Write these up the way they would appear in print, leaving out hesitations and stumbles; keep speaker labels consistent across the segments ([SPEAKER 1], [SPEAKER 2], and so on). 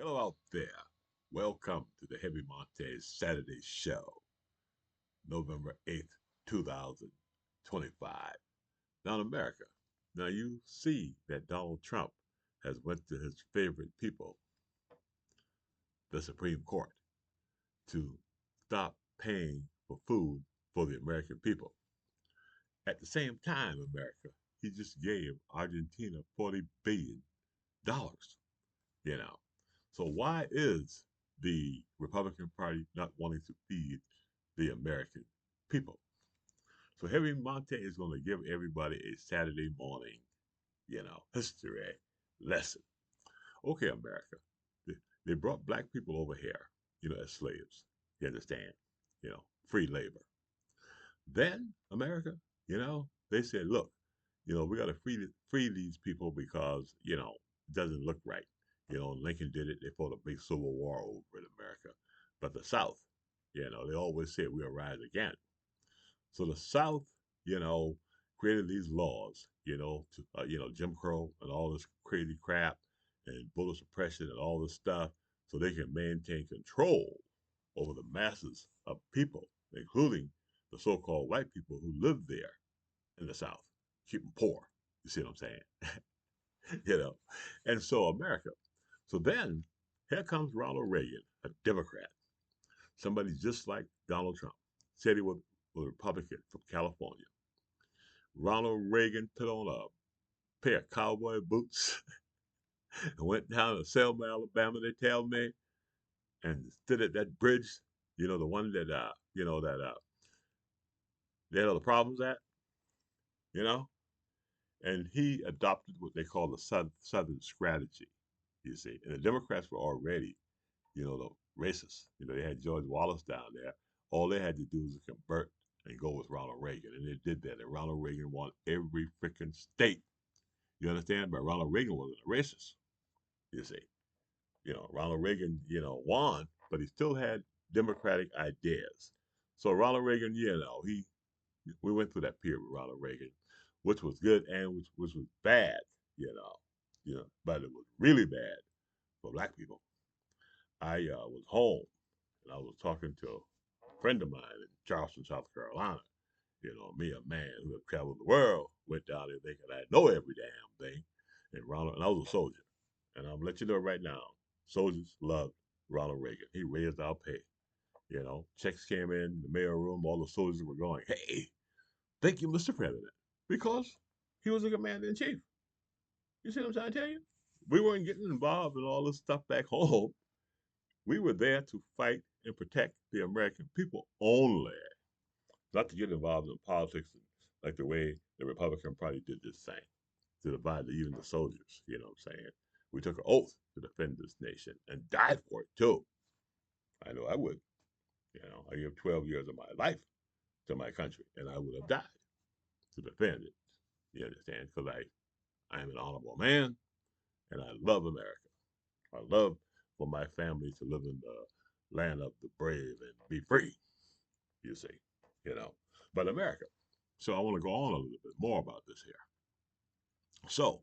[SPEAKER 1] Hello out there. Welcome to the Heavy Montae Saturday Show, November 8th, 2025. Now in America, now you see that Donald Trump has went to his favorite people, the Supreme Court, to stop paying for food for the American people. At the same time, America, he just gave Argentina $40 billion, you know. So why is the Republican Party not wanting to feed the American people? So Heavy Monte is going to give everybody a Saturday morning, history lesson. Okay, America, they brought black people over here, as slaves. You understand? Free labor. Then America, they said, look, we got to free these people because it doesn't look right. Lincoln did it. They fought a big civil war over in America, but the South, they always said we'll rise again. So the South, you know, created these laws, Jim Crow and all this crazy crap and voter suppression and all this stuff, so they can maintain control over the masses of people, including the so-called white people who live there in the South, keep them poor. You see what I'm saying? you know. And so America. So then here comes Ronald Reagan, a Democrat, somebody just like Donald Trump, said he was a Republican from California. Ronald Reagan put on a pair of cowboy boots and went down to Selma, Alabama, they tell me, and stood at that bridge, the one that, they had all the problems at, you know, and he adopted what they call the Southern strategy, you see. And the Democrats were already, the racists. They had George Wallace down there. All they had to do was convert and go with Ronald Reagan. And they did that. And Ronald Reagan won every freaking state. You understand? But Ronald Reagan wasn't a racist, you see. Ronald Reagan, won, but he still had democratic ideas. So Ronald Reagan, he we went through that period with Ronald Reagan, which was good and which was bad, but it was really bad for black people. I was home and I was talking to a friend of mine in Charleston, South Carolina. Me, a man who had traveled the world, went down there thinking I know every damn thing. And I was a soldier. And I'm gonna let you know right now, soldiers loved Ronald Reagan. He raised our pay. Checks came in the mail room. All the soldiers were going, "Hey, thank you, Mr. President," because he was a commander in chief. You see what I'm trying to tell you? We weren't getting involved in all this stuff back home. We were there to fight and protect the American people only, not to get involved in politics like the way the Republican Party did this thing to divide even the soldiers. You know what I'm saying? We took an oath to defend this nation and die for it too. I know I would. I gave 12 years of my life to my country, and I would have died to defend it. You understand? Because I am an honorable man, and I love America. I love for my family to live in the land of the brave and be free. You see, you know. But America. So I want to go on a little bit more about this here. So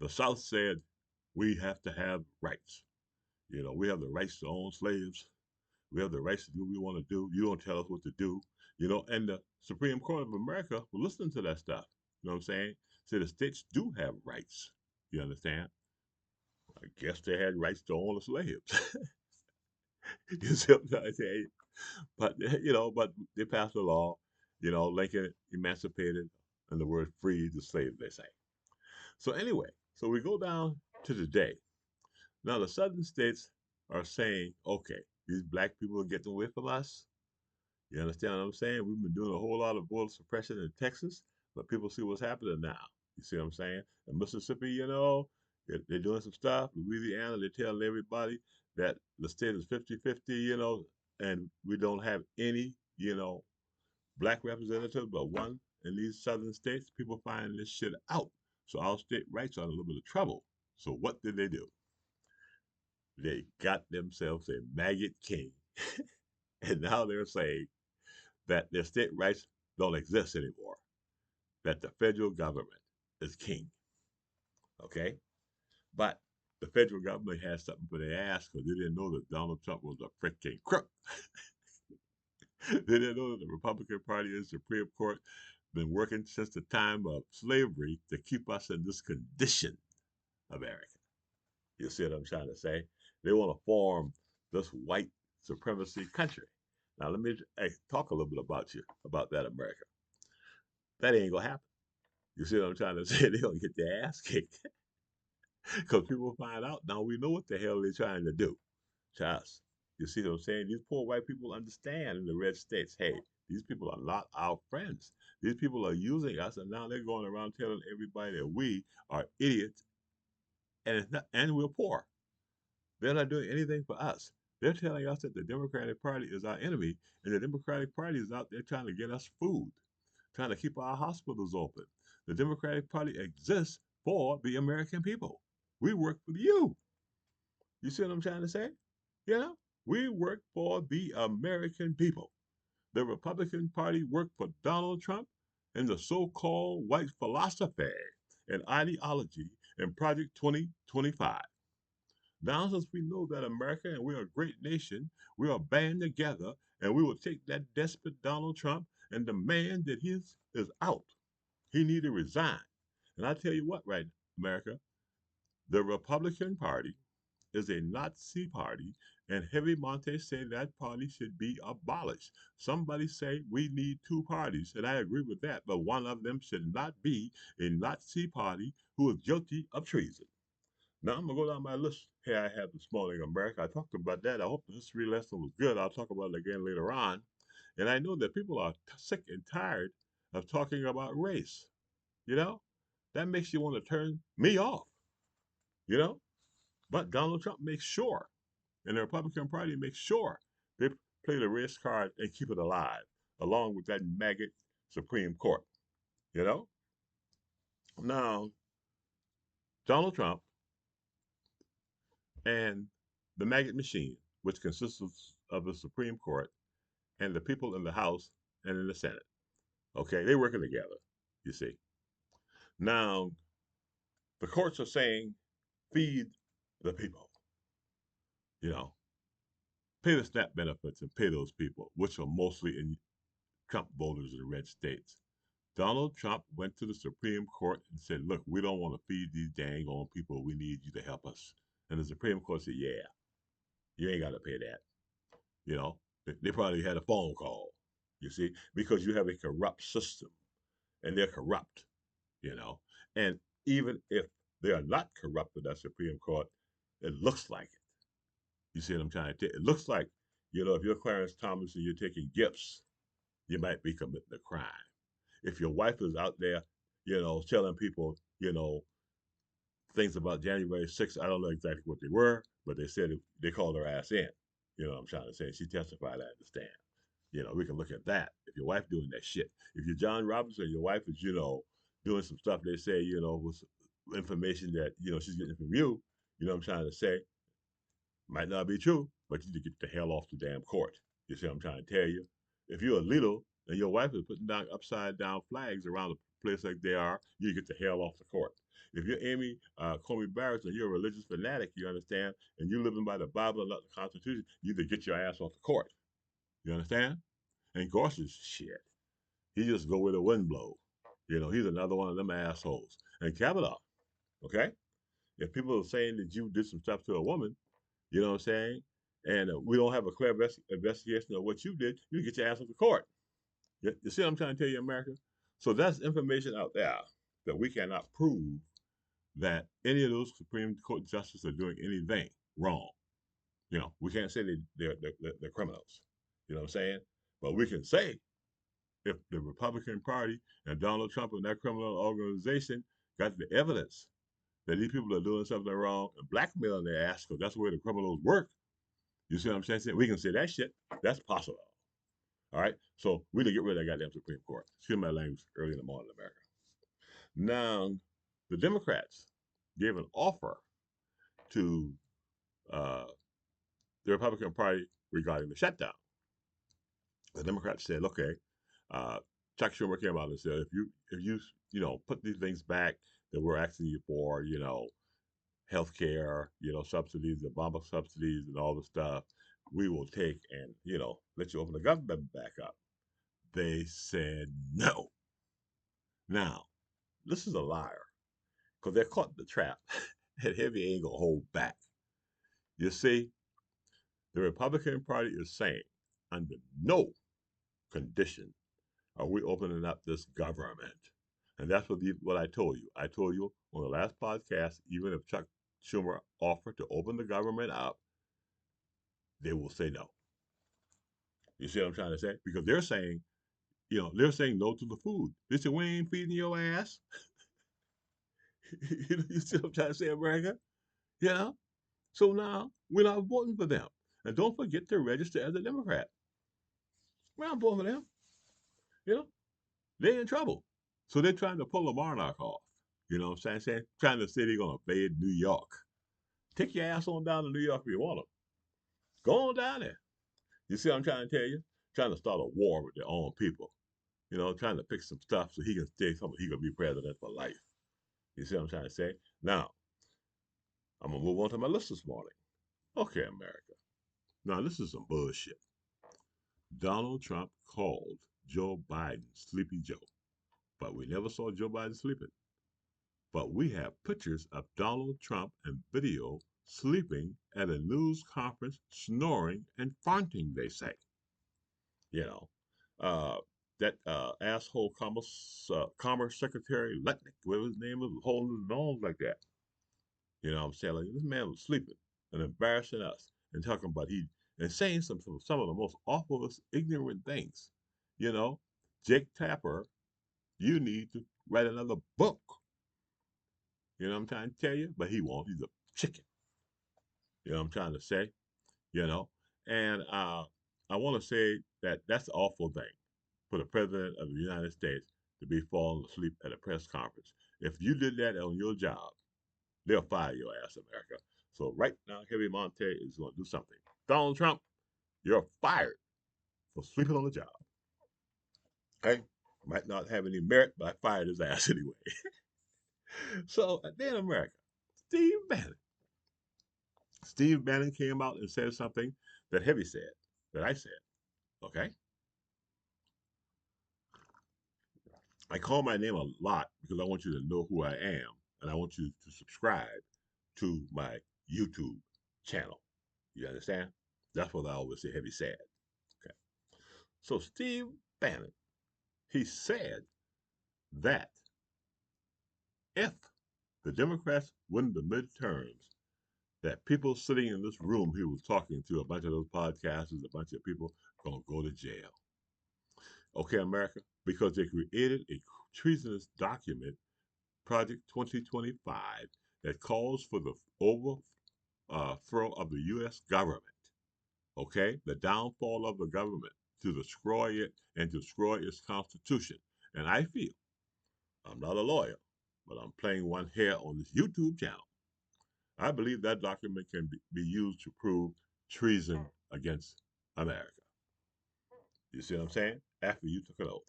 [SPEAKER 1] the South said we have to have rights. We have the rights to own slaves. We have the rights to do what we want to do. You don't tell us what to do. And the Supreme Court of America will listen to that stuff. You know what I'm saying? So the states do have rights. You understand? I guess they had rights to own the slaves. you see what I'm trying to say? But but they passed a law. Lincoln emancipated, and the word free the slave, they say. So anyway, so we go down to today. Now the southern states are saying, okay, these black people are getting away from us. You understand what I'm saying? We've been doing a whole lot of voter suppression in Texas, but people see what's happening now. You see what I'm saying? In Mississippi, they're doing some stuff. Louisiana, they're telling everybody that the state is 50-50, and we don't have any, black representative but one in these southern states. People find this shit out. So our state rights are in a little bit of trouble. So what did they do? They got themselves a maggot king. And now they're saying that their state rights don't exist anymore, that the federal government is king. Okay? But the federal government had something for their ass because they didn't know that Donald Trump was a freaking crook. They didn't know that the Republican Party and Supreme Court been working since the time of slavery to keep us in this condition, America. You see what I'm trying to say? They want to form this white supremacy country. Now, let me talk a little bit about you, about that, America. That ain't going to happen. You see what I'm trying to say? They're going to get their ass kicked because people find out now we know what the hell they're trying to do to us. You see what I'm saying? These poor white people understand in the red states, hey, these people are not our friends. These people are using us, and now they're going around telling everybody that we are idiots and it's not, and we're poor. They're not doing anything for us. They're telling us that the Democratic Party is our enemy, and the Democratic Party is out there trying to get us food, trying to keep our hospitals open. The Democratic Party exists for the American people. We work for you. You see what I'm trying to say? You know, we work for the American people. The Republican Party worked for Donald Trump and the so called white philosophy and ideology in Project 2025. Now, since we know that America and we're a great nation, we are band together and we will take that despot Donald Trump and demand that he is out. He need to resign. And I tell you what, right, America, the Republican Party is a Nazi party, and Heavy Monte said that party should be abolished. Somebody say we need two parties, and I agree with that, but one of them should not be a Nazi party who is guilty of treason. Now I'm gonna go down my list here I have this morning, America. I talked about that. I hope the history lesson was good. I'll talk about it again later on. And I know that people are sick and tired of talking about race. You know, that makes you want to turn me off. You know, but Donald Trump makes sure, and the Republican Party makes sure they play the race card and keep it alive, along with that maggot Supreme Court. You know, now Donald Trump and the maggot machine, which consists of the Supreme Court and the people in the House and in the Senate. Okay, they working together. You see. Now the courts are saying feed the people. You know, pay the SNAP benefits and pay those people, which are mostly in Trump voters in the red states. Donald Trump went to the Supreme Court and said, "Look, we don't want to feed these dang on people. We need you to help us." And the Supreme Court said, "Yeah, you ain't got to pay that." You know, they probably had a phone call. You see, because you have a corrupt system, and they're corrupt. You know, and even if they are not corrupt in that Supreme Court, it looks like it. You see what I'm trying to tell? It looks like, if you're Clarence Thomas and you're taking gifts, you might be committing a crime. If your wife is out there, telling people, things about January 6th, I don't know exactly what they were, but they said they called her ass in. You know what I'm trying to say? She testified, I understand. We can look at that. If your wife doing that shit. If you're John Robinson, your wife is, doing some stuff they say, with information that, she's getting from you, what I'm trying to say, might not be true, but you need to get the hell off the damn court. You see what I'm trying to tell you? If you're a leader and your wife is putting down upside down flags around a place like they are, you get the hell off the court. If you're Amy Comey Barrett and you're a religious fanatic, you understand, and you're living by the Bible and not the Constitution, you need to get your ass off the court. You understand? And Gorsuch, shit, he just go where the wind blows. He's another one of them assholes. And Kavanaugh, okay? If people are saying that you did some stuff to a woman, you know what I'm saying? And we don't have a clear investigation of what you did. You get your ass off the court. You see what I'm trying to tell you, America? So that's information out there that we cannot prove that any of those Supreme Court justices are doing anything wrong. We can't say they're criminals. You know what I'm saying? But we can say if the Republican Party and Donald Trump and that criminal organization got the evidence that these people are doing something wrong and blackmailing their ass because that's where the criminals work. You see what I'm saying? We can say that shit. That's possible. All right. So we need to get rid of that goddamn Supreme Court. Excuse my language early in the morning, America. Now, the Democrats gave an offer to uh, the Republican Party regarding the shutdown. The Democrats said, okay, uh, Chuck Schumer came out and said, if you put these things back that we're asking you for, healthcare, subsidies, the Obama subsidies, and all the stuff. We will take and let you open the government back up. They said no. Now, this is a liar because they're caught in the trap, and Heavy ain't gonna hold back. You see, the Republican Party is saying, under no condition are we opening up this government. And that's what I told you. I told you on the last podcast, even if Chuck Schumer offered to open the government up, they will say no. You see what I'm trying to say? Because they're saying no to the food. They say, we ain't feeding your ass. You see what I'm trying to say, America? You know? So now we're not voting for them. And don't forget to register as a Democrat. We're not voting for them. You know? They're in trouble. So they're trying to pull the monarch off. You know what I'm saying? Trying to say they're going to invade New York. Take your ass on down to New York if you want to. Go on down there. You see what I'm trying to tell you? Trying to start a war with their own people. Trying to pick some stuff so he can stay something. He can be president for life. You see what I'm trying to say? Now, I'm going to move on to my list this morning. Okay, America. Now, this is some bullshit. Donald Trump called Joe Biden Sleepy Joe, but we never saw Joe Biden sleeping. But we have pictures of Donald Trump and video sleeping at a news conference, snoring and farting, they say. You know, uh, that asshole Commerce Secretary Letnick, whatever his name was holding his nose like that. You know what I'm saying? Like, this man was sleeping and embarrassing us and talking about and saying some of the most awful, ignorant things. You know, Jake Tapper, you need to write another book. You know what I'm trying to tell you? But he won't. He's a chicken. You know what I'm trying to say? You know? And I want to say that that's an awful thing for the President of the United States to be falling asleep at a press conference. If you did that on your job, they'll fire your ass, America. So right now, Heavy Montae is going to do something. Donald Trump, you're fired for sleeping on the job. Okay? Might not have any merit, but I fired his ass anyway. So then America, Steve Bannon. Steve Bannon came out and said something that Heavy said, that I said. Okay? I call my name a lot because I want you to know who I am and I want you to subscribe to my YouTube channel. You understand? That's what I always say Heavy said. Okay. So Steve Bannon, he said that if the Democrats win the midterms, that people sitting in this room he was talking to, a bunch of those podcasters, a bunch of people, gonna go to jail. Okay, America? Because they created a treasonous document, Project 2025, that calls for the overthrow of the U.S. government. Okay? The downfall of the government to destroy it and destroy its constitution. And I feel, I'm not a lawyer, but I'm playing one here on this YouTube channel. I believe that document can be used to prove treason against America. You see what I'm saying? After you took an oath.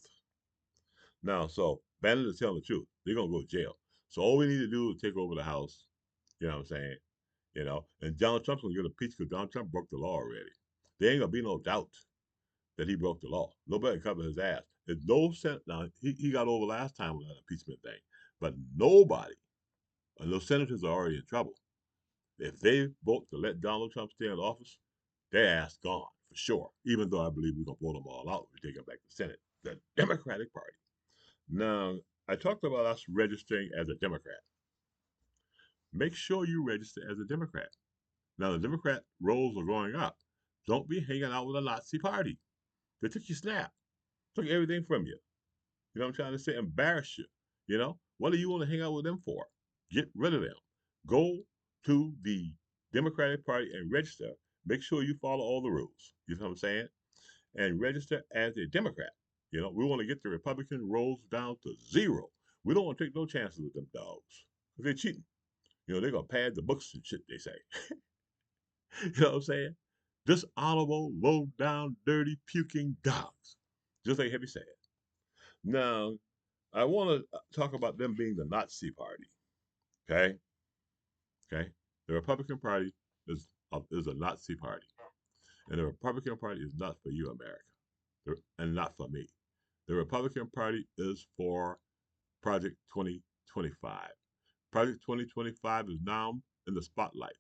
[SPEAKER 1] Now, so Bannon is telling the truth. They're gonna go to jail. So all we need to do is take over the House. You know what I'm saying? And Donald Trump's gonna get impeached because Donald Trump broke the law already. There ain't gonna be no doubt that he broke the law. Nobody can cover his ass. There's no sense. Now he got over last time with that impeachment thing, but nobody, and those senators are already in trouble. If they vote to let Donald Trump stay in office, their ass gone for sure. Even though I believe we're gonna vote them all out, we take them back to the Senate. The Democratic Party. Now, I talked about us registering as a Democrat. Make sure you register as a Democrat. Now, the Democrat rolls are going up. Don't be hanging out with a Nazi party. They took your snap, took everything from you. You know what I'm trying to say? Embarrass you. What do you want to hang out with them for? Get rid of them. Go to the Democratic Party and register. Make sure you follow all the rules. You know what I'm saying? And register as a Democrat. We want to get the Republican rolls down to zero. We don't want to take no chances with them dogs. Because they're cheating. They're going to pad the books and shit, they say. You know what I'm saying? Dishonorable, low down, dirty, puking dogs. Just like Heavy said. Now, I want to talk about them being the Nazi party. Okay? Okay, the Republican Party is a Nazi party, and the Republican Party is not for you, America, and not for me. The Republican Party is for Project 2025. Project 2025 is now in the spotlight.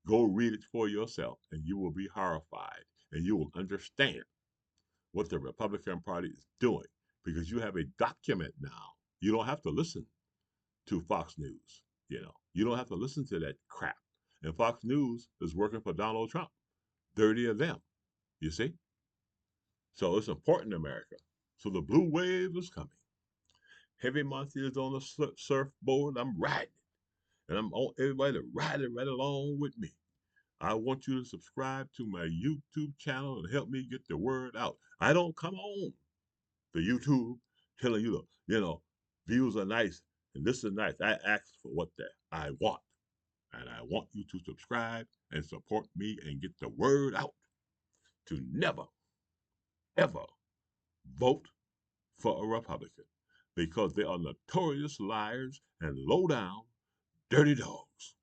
[SPEAKER 1] Go read it for yourself, and you will be horrified, and you will understand what the Republican Party is doing because you have a document now. You don't have to listen to Fox News. You don't have to listen to that crap. And Fox News is working for Donald Trump. Dirty of them, you see? So it's important, America. So the blue wave is coming. Heavy Montae is on the surfboard. I'm riding, and I'm on everybody to ride it right along with me. I want you to subscribe to my YouTube channel and help me get the word out. I don't come on the YouTube telling you, views are nice and this is nice. I ask for what I want. And I want you to subscribe and support me and get the word out to never, ever vote for a Republican because they are notorious liars and low down, dirty dogs.